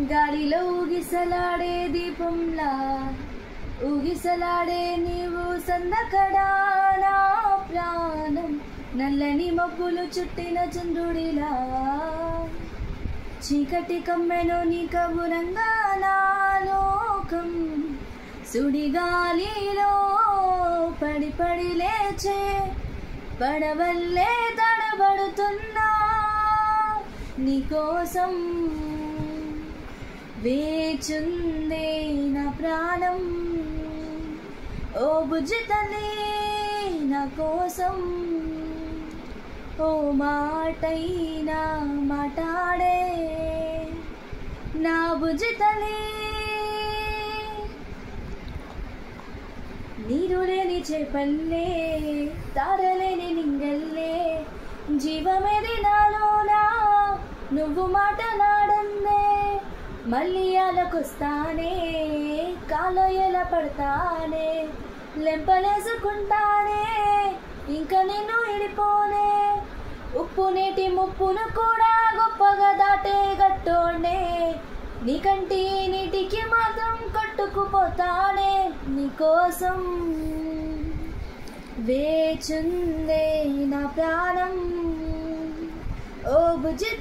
గాలిలో ఊగిసలాడే దీపంలా ఊగిసలాడే నీవు సందకడా నా ప్రాణం నల్లని మబ్బులు చుట్టిన చంద్రుడిలా చీకటి కమ్మెను నీ కబురంగా నా లోకం సుడిగాలిలో పడి పడి లేచే పడవల్లే తడబడుతున్నా నీకోసం వేచుందే నా ప్రాణం ఓ బుజ్జి తల్లి నా కోసం ఓ మాటైనా మాట్లాడే నా బుజ్జి తల్లి నీరు లేని చేపల్లే తారలేని నింగల్లే జీవమేది నాలోనా నువ్వు మాటలాడందే మళ్ళీ అలకొస్తానే కాలో ఎలా పడతానే లెంపలేసుకుంటానే ఇంకా నిన్ను ఇడిపోనే ఉప్పు నీటి ముప్పును కూడా గొప్పగా దాటే గట్టోనే నీకంటి నీటికి మాత్రం కట్టుకుపోతానే నీకోసం వేచుందే నా ప్రాణం ఓ బుజ్జి